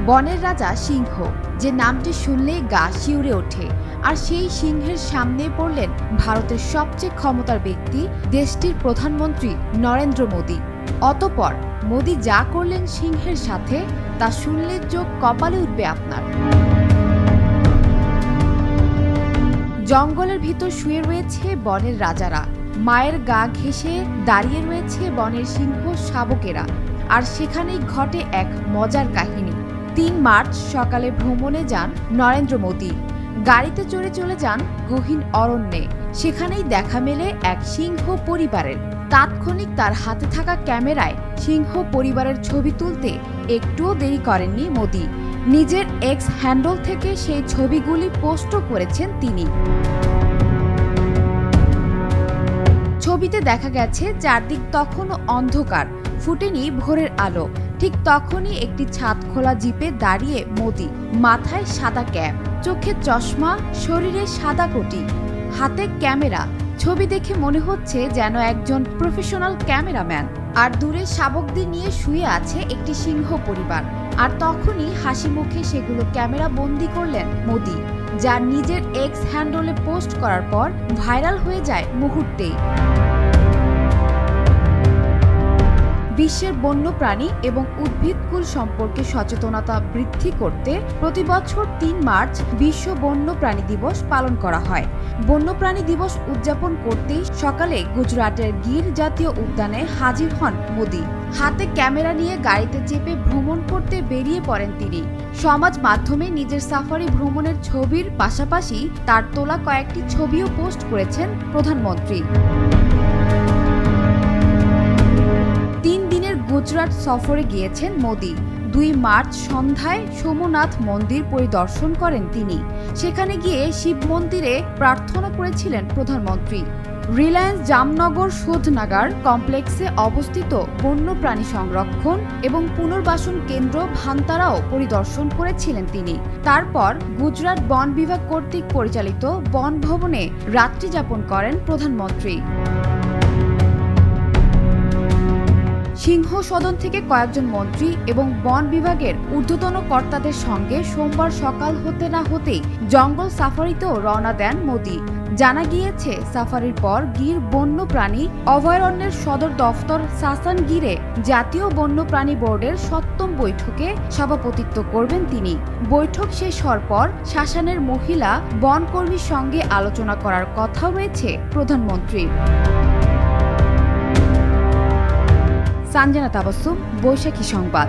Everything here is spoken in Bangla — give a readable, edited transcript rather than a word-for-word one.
বনের রাজা সিংহ, যে নামটি শুনলেই গা শিউরে ওঠে। আর সেই সিংহের সামনে পড়লেন ভারতের সবচেয়ে ক্ষমতার ব্যক্তি, দেশটির প্রধানমন্ত্রী নরেন্দ্র মোদী। অতঃপর মোদী যা করলেন সিংহের সাথে, তা শুনলে চোখ কপালে উঠবে আপনার। জঙ্গলের ভিতর শুয়ে রয়েছে বনের রাজারা, মায়ের গা ঘেঁষে দাঁড়িয়ে রয়েছে বনের সিংহ শাবকেরা। আর সেখানেই ঘটে এক মজার কাহিনী। ৩ মার্চ সকালে ভ্রমণে যান নরেন্দ্র মোদী। গাড়িতে চড়ে চলে যান গহীন অরণ্যে। সেখানেই দেখা মেলে এক সিংহ পরিবারের। তাৎক্ষণিক তার হাতে থাকা ক্যামেরায় সিংহ পরিবারের ছবি তুলতে একটুও দেরি করেননি মোদী। নিজের এক্স হ্যান্ডল থেকে সেই ছবিগুলি পোস্টও করেছেন তিনি। ছবিতে দেখা গেছে চারদিক তখনও অন্ধকার, ফুটেনি ভোরের আলো। ঠিক তখনই একটি ছাদ খোলা জিপে দাঁড়িয়ে মোদী, মাথায় সাদা ক্যাপ, চোখে চশমা, শরীরে সাদা কোটি, হাতে ক্যামেরা। ছবি দেখে মনে হচ্ছে যেন একজন প্রফেশনাল ক্যামেরাম্যান। আর দূরে শাবকদের নিয়ে শুয়ে আছে একটি সিংহ পরিবার। আর তখনই হাসি মুখে সেগুলো ক্যামেরা বন্দি করলেন মোদী, যা নিজের এক্স হ্যান্ডলে পোস্ট করার পর ভাইরাল হয়ে যায় মুহূর্তেই। বিশ্বের বন্যপ্রাণী এবং উদ্ভিদকুল সম্পর্কে সচেতনতা বৃদ্ধি করতে প্রতি বছর ৩ মার্চ বিশ্ব বন্যপ্রাণী দিবস পালন করা হয়। বন্যপ্রাণী দিবস উদযাপন করতেই সকালে গুজরাটের গির জাতীয় উদ্যানে হাজির হন মোদী। হাতে ক্যামেরা নিয়ে গাড়িতে চেপে ভ্রমণ করতে বেরিয়ে পড়েন তিনি। সমাজ মাধ্যমে নিজের সাফারি ভ্রমণের ছবির পাশাপাশি তার তোলা কয়েকটি ছবিও পোস্ট করেছেন প্রধানমন্ত্রী। ৩ দিনের গুজরাট সফরে গিয়েছেন মোদী। ২ মার্চ সন্ধ্যায় সোমনাথ মন্দির পরিদর্শন করেন তিনি। সেখানে গিয়ে শিব মন্দিরে প্রার্থনা করেছিলেন প্রধানমন্ত্রী। রিলায়েন্স জামনগর শোধনাগার কমপ্লেক্সে অবস্থিত বন্যপ্রাণী সংরক্ষণ এবং পুনর্বাসন কেন্দ্র ভান্তারাও পরিদর্শন করেছিলেন তিনি। তারপর গুজরাট বন বিভাগ কর্তৃক পরিচালিত বন ভবনে রাত্রি যাপন করেন প্রধানমন্ত্রী। সিংহ সদন থেকে কয়েকজন মন্ত্রী এবং বন বিভাগের ঊর্ধ্বতন কর্তাদের সঙ্গে সোমবার সকাল হতে না হতেই জঙ্গল সাফারিতেও রওনা দেন মোদী। জানা গিয়েছে, সাফারির পর গির বন্যপ্রাণী অভয়ারণ্যের সদর দফতর সাসান গিরে জাতীয় বন্যপ্রাণী বোর্ডের ৭ম বৈঠকে সভাপতিত্ব করবেন তিনি। বৈঠক শেষ হওয়ার পর শাসানের মহিলা বনকর্মীর সঙ্গে আলোচনা করার কথা রয়েছে প্রধানমন্ত্রীর। সানজানা তাবাসসুম, বৈশাখী সংবাদ।